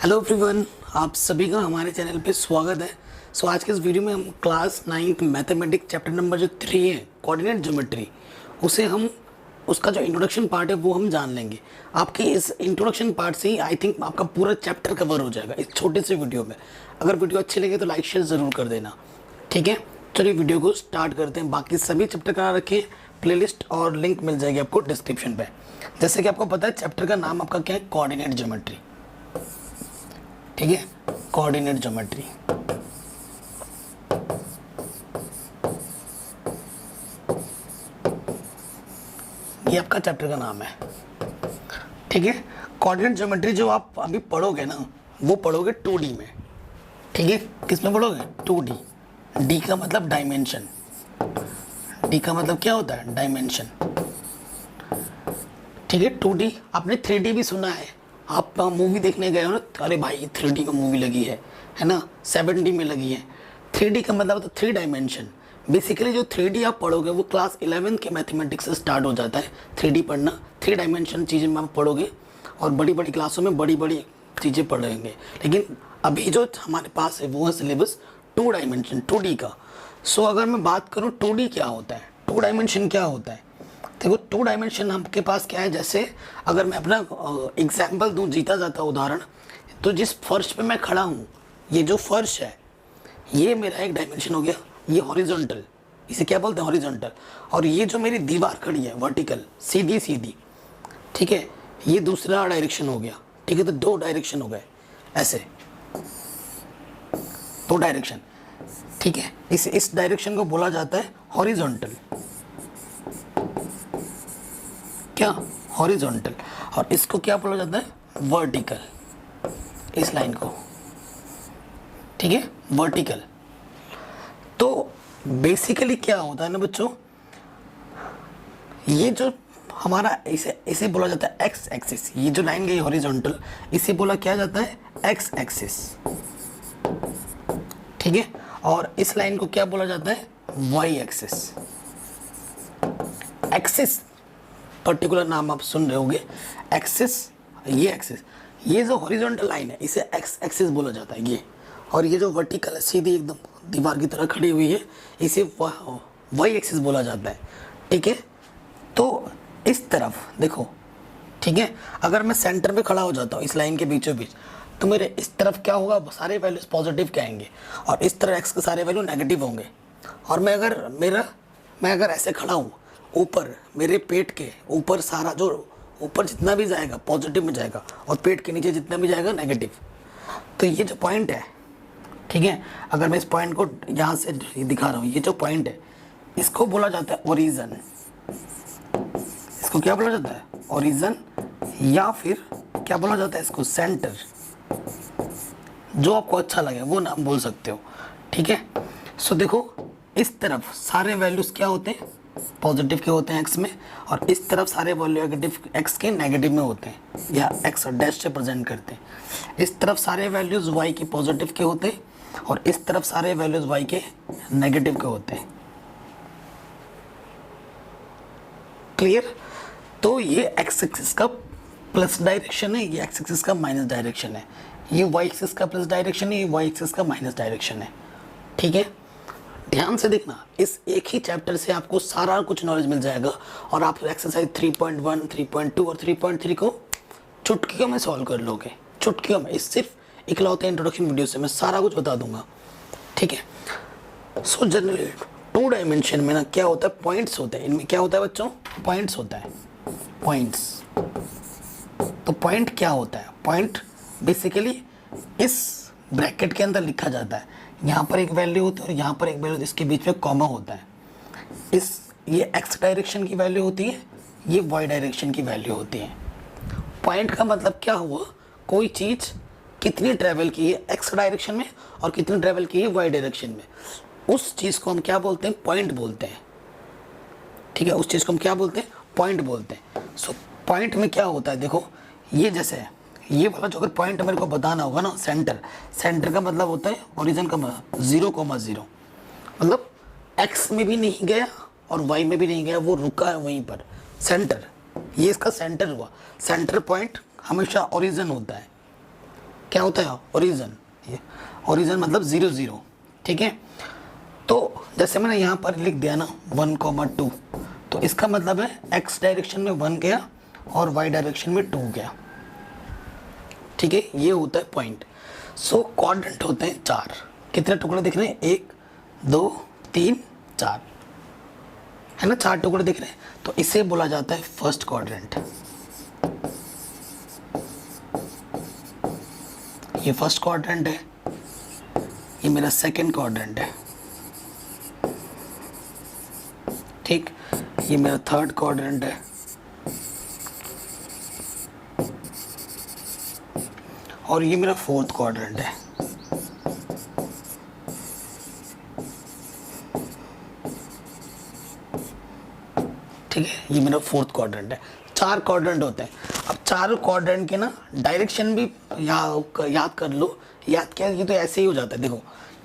Hello everyone, आप सभी का हमारे चैनल पे स्वागत है। आज के इस वीडियो में हम क्लास 9 मैथमेटिक्स चैप्टर नंबर जो 3 है कोऑर्डिनेट ज्योमेट्री, उसे हम उसका जो इंट्रोडक्शन पार्ट है वो हम जान लेंगे। आपके इस इंट्रोडक्शन पार्ट से ही आई थिंक आपका पूरा चैप्टर कवर हो जाएगा इस छोटे से वीडियो में। अगर वीडियो अच्छी लगे तो लाइक शेयर ज़रूर कर देना, ठीक है। चलिए वीडियो को स्टार्ट करते हैं। बाकी सभी चैप्टर का रखें प्लेलिस्ट और लिंक मिल जाएगी आपको डिस्क्रिप्शन पे। जैसे कि आपको पता है चैप्टर का नाम आपका क्या है, कोऑर्डिनेट ज्योमेट्री, ठीक है, कोऑर्डिनेट ज्योमेट्री। ये आपका चैप्टर का नाम है, ठीक है। कोऑर्डिनेट ज्योमेट्री जो आप अभी पढ़ोगे ना, वो पढ़ोगे 2D में, ठीक है। किस में पढ़ोगे? 2D। डी का मतलब डायमेंशन, डी का मतलब क्या होता है? डायमेंशन, ठीक है। 2D। आपने 3D भी सुना है, आप मूवी देखने गए हो ना, अरे भाई 3D का मूवी लगी है ना, 7D में लगी है। 3D का मतलब होता है 3 डायमेंशन। बेसिकली जो 3D आप पढ़ोगे वो क्लास 11 के मैथमेटिक्स से स्टार्ट हो जाता है 3D पढ़ना। 3 डायमेंशन चीज़ें में आप पढ़ोगे और बड़ी बड़ी क्लासों में बड़ी बड़ी चीज़ें पढ़ेंगे। लेकिन अभी जो हमारे पास है वो है सिलेबस 2 डायमेंशन 2D का। सो अगर मैं बात करूँ 2D क्या होता है, 2 डायमेंशन क्या होता है, देखो 2 डायमेंशन आपके पास क्या है। जैसे अगर मैं अपना एग्जाम्पल दूं, जीता जाता उदाहरण, तो जिस फर्श पे मैं खड़ा हूँ, ये जो फर्श है ये मेरा एक डायमेंशन हो गया, ये हॉरिजॉन्टल, इसे क्या बोलते हैं? हॉरिजॉन्टल। और ये जो मेरी दीवार खड़ी है वर्टिकल, सीधी सीधी, ठीक है, ये दूसरा डायरेक्शन हो गया, ठीक है। तो 2 डायरेक्शन हो गए, ऐसे 2 डायरेक्शन, ठीक है। इस डायरेक्शन को बोला जाता है हॉरिजॉन्टल, क्या? हॉरिजॉन्टल। और इसको क्या बोला जाता है? वर्टिकल, इस लाइन को, ठीक है, वर्टिकल। तो बेसिकली क्या होता है ना बच्चों, ये जो हमारा इसे बोला जाता है एक्स एक्सिस, ये जो लाइन गई हॉरिजॉन्टल, इसे बोला क्या जाता है? एक्स एक्सिस, ठीक है। और इस लाइन को क्या बोला जाता है? Y axis. एक्सिस पर्टिकुलर नाम आप सुन रहे होंगे, एक्सिस, ये एक्सिस, ये जो हॉरिजॉन्टल लाइन है इसे एक्स एक्सिस बोला जाता है ये। और ये जो वर्टिकल है, सीधी एकदम दीवार की तरह खड़ी हुई है, इसे वाई एक्सिस बोला जाता है, ठीक है। तो इस तरफ देखो, ठीक है, अगर मैं सेंटर पे खड़ा हो जाता हूँ इस लाइन के बीचों बीच, तो मेरे इस तरफ क्या होगा? सारे वैल्यूज पॉजिटिव के आएंगे और इस तरफ एक्स के सारे वैल्यू नेगेटिव होंगे। और मैं अगर ऐसे खड़ा हूँ, ऊपर मेरे पेट के ऊपर सारा जो ऊपर जितना भी जाएगा पॉजिटिव में जाएगा और पेट के नीचे जितना भी जाएगा नेगेटिव। तो ये जो पॉइंट है, ठीक है, अगर मैं इस पॉइंट को यहाँ से दिखा रहा हूँ, ये जो पॉइंट है इसको बोला जाता है ओरिजिन। इसको क्या बोला जाता है? ओरिजिन, या फिर क्या बोला जाता है इसको? सेंटर। जो आपको अच्छा लगे वो नाम बोल सकते हो, ठीक है। सो देखो इस तरफ सारे वैल्यूज क्या होते हैं? पॉजिटिव के होते हैं एक्स में, और इस तरफ सारे वैल्यू नेगेटिव एक्स के नेगेटिव में होते हैं, या एक्स और डैश से प्रेजेंट करते हैं। इस तरफ सारे वैल्यूज वाई के पॉजिटिव के होते हैं और इस तरफ सारे वैल्यूज वाई के नेगेटिव के होते हैं। क्लियर? तो ये एक्स एक्सिस का प्लस डायरेक्शन है, ये एक्स एक्सिस का माइनस डायरेक्शन है। ये वाई एक्सिस का प्लस डायरेक्शन है, ये वाई एक्सिस का माइनस डायरेक्शन है, ठीक है। ध्यान से देखना, इस एक ही चैप्टर से आपको सारा कुछ नॉलेज मिल जाएगा और आप एक्सरसाइज 3.1, 3.2 और 3.3 को चुटकियों में सॉल्व कर लोगे, चुटकियों में। इस सिर्फ इकलौते इंट्रोडक्शन वीडियो से मैं सारा कुछ बता दूंगा, ठीक है। सो जनरली 2 डायमेंशन में ना क्या होता है? पॉइंट्स होते हैं। इनमें क्या होता है बच्चों? पॉइंट्स होता है, पॉइंट्स। तो पॉइंट क्या होता है? पॉइंट बेसिकली इस ब्रैकेट के अंदर लिखा जाता है, यहाँ पर एक वैल्यू होती है और यहाँ पर एक वैल्यू, इसके बीच में कॉमा होता है। ये एक्स डायरेक्शन की वैल्यू होती है, ये वाई डायरेक्शन की वैल्यू होती है। पॉइंट का मतलब क्या हुआ? कोई चीज़ कितनी ट्रैवल की है एक्स डायरेक्शन में और कितनी ट्रैवल की है वाई डायरेक्शन में, उस चीज़ को हम क्या बोलते हैं? पॉइंट बोलते हैं, ठीक है। उस चीज़ को हम क्या बोलते हैं? पॉइंट बोलते हैं। सो पॉइंट में क्या होता है? देखो ये जैसे है, ये वाला जो अगर पॉइंट मेरे को बताना होगा ना, सेंटर का मतलब होता है ओरिजिन का 0,0, मतलब एक्स में भी नहीं गया और वाई में भी नहीं गया, वो रुका है वहीं पर, सेंटर। ये इसका सेंटर हुआ। सेंटर पॉइंट हमेशा ओरिजिन होता है, क्या होता है ओरिजिन, ये ओरिजिन मतलब 0 0, ठीक है। तो जैसे मैंने यहाँ पर लिख दिया ना 1,2, तो इसका मतलब है x डायरेक्शन में 1 गया और y डायरेक्शन में 2 गया, ठीक है। ये होता है पॉइंट। सो क्वाड्रेंट होते हैं 4। कितने टुकड़े दिख रहे हैं? 1 2 3 4, है ना, 4 टुकड़े दिख रहे हैं। तो इसे बोला जाता है फर्स्ट क्वाड्रेंट। ये फर्स्ट क्वाड्रेंट है, ये मेरा सेकंड क्वाड्रेंट है, ठीक। ये मेरा थर्ड क्वाड्रेंट है, और ये मेरा फोर्थ क्वाड्रेंट है, ठीक है। ये मेरा फोर्थ क्वाड्रेंट है। 4 क्वाड्रेंट होते हैं। अब 4 क्वाड्रेंट के ना डायरेक्शन भी याद कर लो। याद क्या, ये तो ऐसे ही हो जाता है। देखो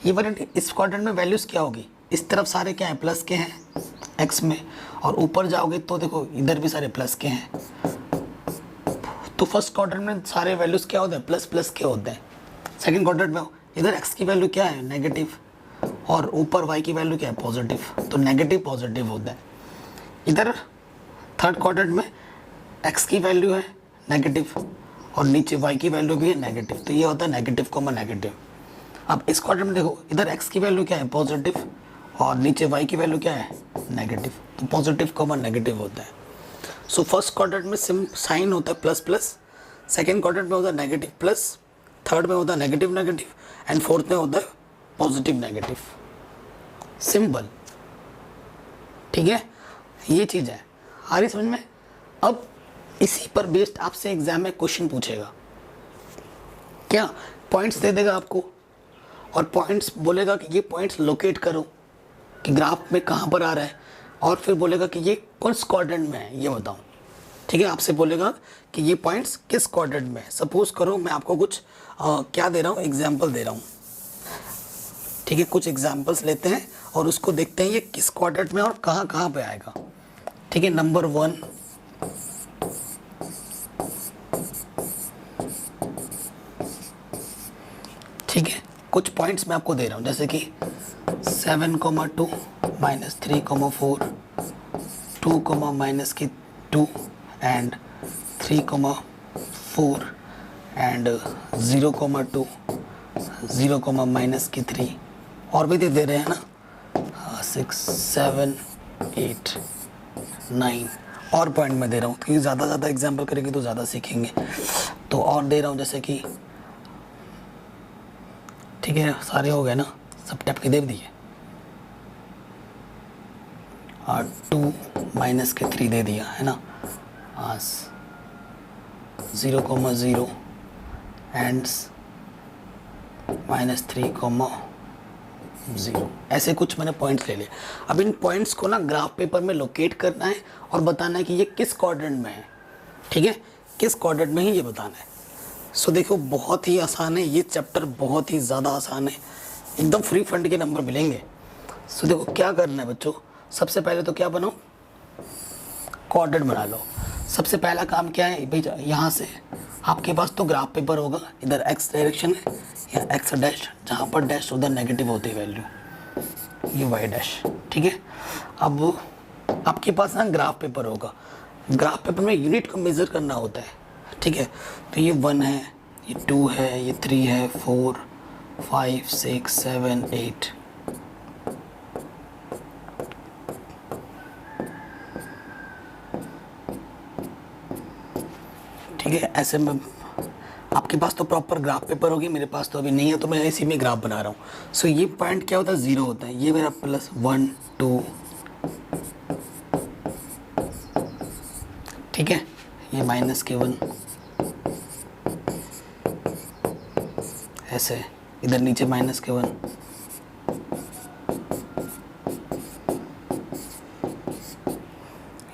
ये वाले इस क्वाड्रेंट में वैल्यूज़ क्या होगी, इस तरफ सारे क्या है, प्लस के हैं एक्स में, और ऊपर जाओगे तो देखो इधर भी सारे प्लस के हैं। तो फर्स्ट क्वाड्रेंट में सारे वैल्यूज़ क्या होते हैं, प्लस प्लस के होते हैं। सेकंड क्वाड्रेंट में इधर एक्स की वैल्यू क्या है, नेगेटिव, और ऊपर वाई की वैल्यू क्या है, पॉजिटिव। तो नेगेटिव पॉजिटिव होता है। इधर थर्ड क्वाड्रेंट में एक्स की वैल्यू है नेगेटिव, और नीचे वाई की वैल्यू भी है नेगेटिव। तो ये होता है नेगेटिव कॉमा नेगेटिव। अब इस क्वाड्रेंट में देखो, इधर एक्स की वैल्यू क्या है, पॉजिटिव, और नीचे वाई की वैल्यू क्या है, नेगेटिव। तो पॉजिटिव कॉमा नेगेटिव होता है। सो फर्स्ट क्वाड्रेंट में साइन होता है प्लस प्लस, सेकेंड क्वाड्रेंट में होता है नेगेटिव प्लस, थर्ड में होता है नेगेटिव नेगेटिव, एंड फोर्थ में होता है पॉजिटिव नेगेटिव। सिंपल, ठीक है। ये चीज़ है, आ रही समझ में। अब इसी पर बेस्ड आपसे एग्जाम में क्वेश्चन पूछेगा, क्या पॉइंट्स दे देगा आपको, और पॉइंट्स बोलेगा कि ये पॉइंट्स लोकेट करो कि ग्राफ में कहाँ पर आ रहा है, और फिर बोलेगा कि ये कौन क्वाड्रेंट में है ये बताओ, ठीक है। आपसे बोलेगा कि ये पॉइंट्स किस क्वाड्रेंट में है। सपोज करो मैं आपको कुछ क्या दे रहा हूँ, एग्जाम्पल दे रहा हूँ, ठीक है। कुछ एग्जाम्पल्स लेते हैं और उसको देखते हैं ये किस क्वाड्रेंट में और कहाँ कहाँ पे आएगा, ठीक है। नंबर 1, ठीक है। कुछ पॉइंट्स मैं आपको दे रहा हूँ, जैसे कि 7,2 -3,4 2, -2 एंड 3,4 एंड 0,2 0, -3, और भी दे रहे हैं ना 6 7 8 9 और पॉइंट में दे रहा हूँ, क्योंकि ज़्यादा एग्जाम्पल करेंगे तो ज़्यादा सीखेंगे। तो और दे रहा हूँ, जैसे कि, ठीक है, सारे हो गए ना, सब टैप के दे दिए। और 2 -3 दे दिया है ना, 0,0 एंड -3,0। ऐसे कुछ मैंने पॉइंट्स ले लिए। अब इन पॉइंट्स को ना ग्राफ पेपर में लोकेट करना है और बताना है कि ये किस क्वाड्रेंट में है, ठीक है, किस क्वाड्रेंट में ही ये बताना है। सो देखो बहुत ही आसान है ये चैप्टर, बहुत ही ज़्यादा आसान है, एकदम फ्री फंड के नंबर मिलेंगे। सो देखो क्या करना है बच्चों, सबसे पहले तो क्या बनाओ, क्वाड्रेंट बना लो। सबसे पहला काम क्या है भाई, यहाँ से आपके पास तो ग्राफ पेपर होगा, इधर एक्स डायरेक्शन है या एक्स डैश, जहाँ पर डैश उधर नेगेटिव होती है वैल्यू, ये वाई डैश, ठीक है। अब आपके पास ना ग्राफ पेपर होगा, ग्राफ पेपर में यूनिट को मेज़र करना होता है, ठीक है। तो ये 1 है, ये 2 है, ये 3 है, 4 5 6 7 8, ठीक है। ऐसे में आपके पास तो प्रॉपर ग्राफ पेपर होगी, मेरे पास तो अभी नहीं है, तो मैं इसी में ग्राफ बना रहा हूँ। सो ये पॉइंट क्या होता है, 0 होता है। ये मेरा +1 2, ठीक है, ये -1 ऐसे, इधर नीचे -1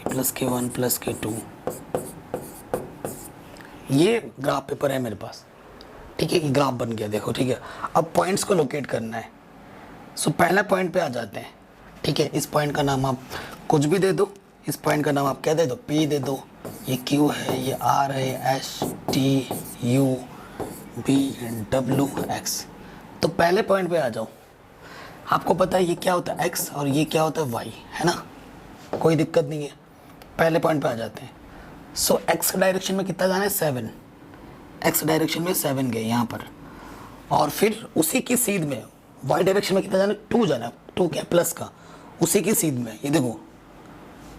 +1 +2। ये ग्राफ पेपर है मेरे पास, ठीक है, ये ग्राफ बन गया देखो, ठीक है। अब पॉइंट्स को लोकेट करना है। सो पहला पॉइंट पे आ जाते हैं, ठीक है। इस पॉइंट का नाम आप कुछ भी दे दो, इस पॉइंट का नाम आप क्या दे दो, P दे दो। ये Q है, ये R है, S T U BW(x). तो पहले पॉइंट पे आ जाओ। आपको पता है ये क्या होता है x और ये क्या होता है y, है ना, कोई दिक्कत नहीं है। पहले पॉइंट पे आ जाते हैं। सो x डायरेक्शन में कितना जाना है 7, x डायरेक्शन में 7 गए यहाँ पर, और फिर उसी की सीध में y डायरेक्शन में कितना जाना है 2 जाना है, 2 क्या प्लस का, उसी की सीध में ये देखो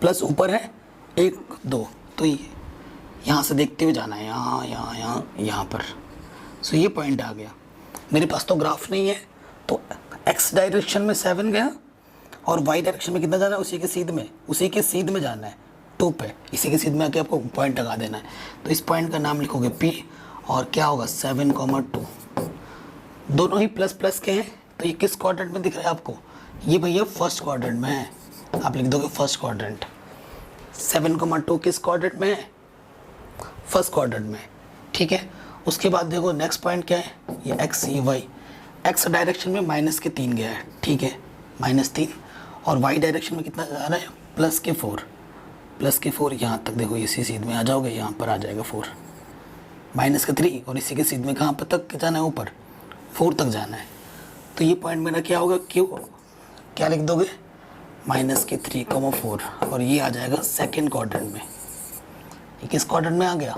प्लस ऊपर है 1 2, तो ये यहाँ से देखते हुए जाना है, यहाँ यहाँ यहाँ यहाँ पर। सो ये पॉइंट आ गया। मेरे पास तो ग्राफ नहीं है, तो x डायरेक्शन में 7 गया और y डायरेक्शन में कितना जाना है, उसी के सीध में जाना है 2 पे, इसी के सीध में आके आपको पॉइंट लगा देना है। तो इस पॉइंट का नाम लिखोगे P, और क्या होगा 7,2, दोनों ही प्लस प्लस के हैं। तो ये किस क्वाड्रेंट में दिख रहा है आपको, ये भैया फर्स्ट क्वाड्रेंट में है, आप लिख दोगे फर्स्ट क्वाड्रेंट। 7,2 किस क्वाड्रेंट में है, फर्स्ट क्वाड्रेंट में, ठीक है। उसके बाद देखो नेक्स्ट पॉइंट क्या है, ये x ये y, x डायरेक्शन में -3 गया है, ठीक है, -3, और y डायरेक्शन में कितना जा रहा है +4 यहाँ तक। देखो इसी सीध में आ जाओगे, यहाँ पर आ जाएगा 4, -3, और इसी के सीध में कहाँ पर तक जाना है, ऊपर 4 तक जाना है। तो ये पॉइंट मेरा क्या होगा, क्यों क्या लिख दोगे -3,4, और ये आ जाएगा सेकेंड क्वाड्रेंट में। ये किस क्वाड्रेंट में आ गया,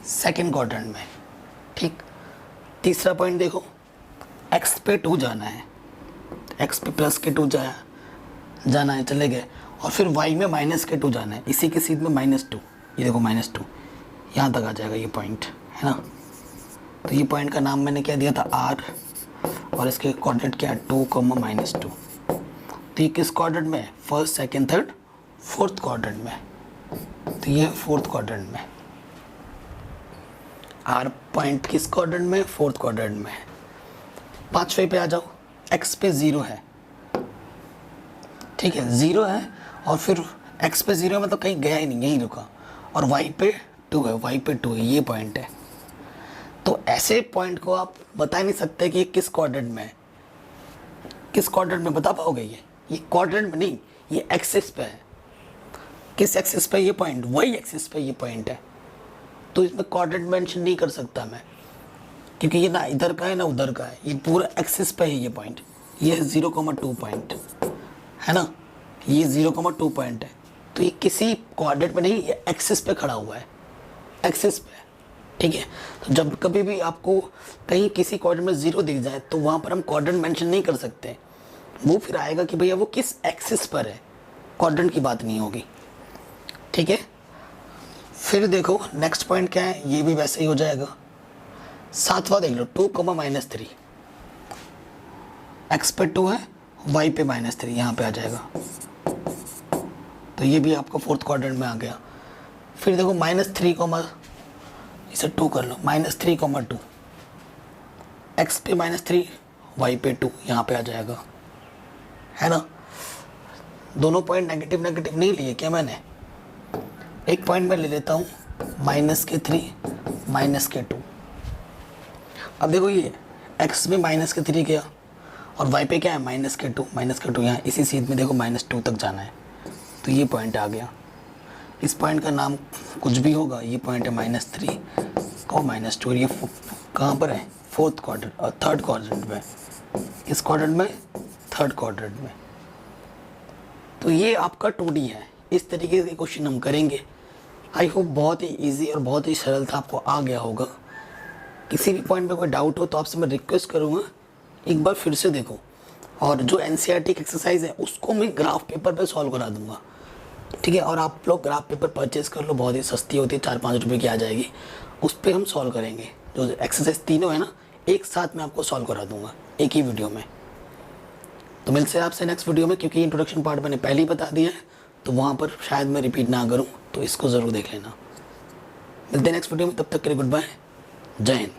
सेकेंड क्वाड्रेंट में, ठीक। तीसरा पॉइंट देखो, x पे 2 जाना है, x पे +2 जाना है, चले गए, और फिर y में -2 जाना है, इसी के सीध में -2, ये देखो -2 यहाँ तक आ जाएगा ये पॉइंट, है ना। तो ये पॉइंट का नाम मैंने क्या दिया था R, और इसके कोऑर्डिनेट क्या है 2, -2। तो ये किस क्वाड्रेंट में है, first second third fourth quadrant में, तो ये फोर्थ क्वाड्रेंट में। R पॉइंट किस क्वाड्रेंट में, फोर्थ क्वाड्रेंट में है। पांचवे पे आ जाओ, x पे 0 है, ठीक है, 0 है, और फिर x पे 0 है मतलब कहीं गया ही नहीं, यहीं रुका, और y पे 2 है, ये पॉइंट है। तो ऐसे पॉइंट को आप बता नहीं सकते कि ये किस क्वाड्रेंट में है, किस क्वाड्रेंट में बता पाओगे, ये क्वाड्रेंट में नहीं, ये एक्सिस पे है। किस एक्सिस पे ये पॉइंट, y एक्सिस पे ये पॉइंट है। तो इसमें क्वाड्रेंट मेंशन नहीं कर सकता मैं, क्योंकि ये ना इधर का है ना उधर का है, ये पूरा एक्सिस पे है ये पॉइंट। ये है 0,2 पॉइंट, है ना, ये 0,2 पॉइंट है। तो ये किसी क्वाड्रेंट में नहीं, ये एक्सिस पे खड़ा हुआ है, एक्सिस पे, ठीक है। तो जब कभी भी आपको कहीं किसी क्वाड्रेंट में 0 दिख जाए, तो वहाँ पर हम क्वाड्रेंट मेंशन नहीं कर सकते, वो फिर आएगा कि भैया वो किस एक्सिस पर है, क्वाड्रेंट की बात नहीं होगी, ठीक है। फिर देखो नेक्स्ट पॉइंट क्या है, ये भी वैसे ही हो जाएगा। सातवां देख लो, 2, -3, x पे 2 है, y पे -3, यहाँ पे आ जाएगा। तो ये भी आपका फोर्थ क्वाड्रेंट में आ गया। फिर देखो -3, इसे 2 कर लो, -3,2, x पे -3, y पे 2, यहाँ पे आ जाएगा, है ना। दोनों पॉइंट नेगेटिव नहीं लिए क्या मैंने, एक पॉइंट मैं ले लेता हूँ -3, -2। अब देखो ये x में -3 गया, और y पे क्या है -2, यहाँ इसी सीध में देखो -2 तक जाना है, तो ये पॉइंट आ गया। इस पॉइंट का नाम कुछ भी होगा, ये पॉइंट है -3 और -2, ये कहाँ पर है, फोर्थ क्वाड्रेंट और थर्ड क्वाड्रेंट में, इस क्वाड्रेंट में, थर्ड क्वाड्रेंट में। तो ये आपका 2D है। इस तरीके के क्वेश्चन हम करेंगे। आई होप बहुत ही इजी और बहुत ही सरल था, आपको आ गया होगा। किसी भी पॉइंट पे कोई डाउट हो तो आपसे मैं रिक्वेस्ट करूँगा एक बार फिर से देखो, और जो NCERT की एक्सरसाइज है उसको मैं ग्राफ पेपर पे सॉल्व करा दूंगा, ठीक है। और आप लोग ग्राफ पेपर परचेज कर लो, बहुत ही सस्ती होती है, 4-5 रुपये की आ जाएगी, उस पर हम सॉल्व करेंगे। जो एक्सरसाइज तीनों है ना, एक साथ मैं आपको सॉल्व करा दूंगा एक ही वीडियो में। तो मिलते हैं आपसे नेक्स्ट वीडियो में, क्योंकि इंट्रोडक्शन पार्ट मैंने पहले ही बता दिया है, तो वहाँ पर शायद मैं रिपीट ना करूँ, तो इसको ज़रूर देख लेना। मिलते हैं नेक्स्ट वीडियो में, तब तक के लिए गुड बाय, जय हिंद।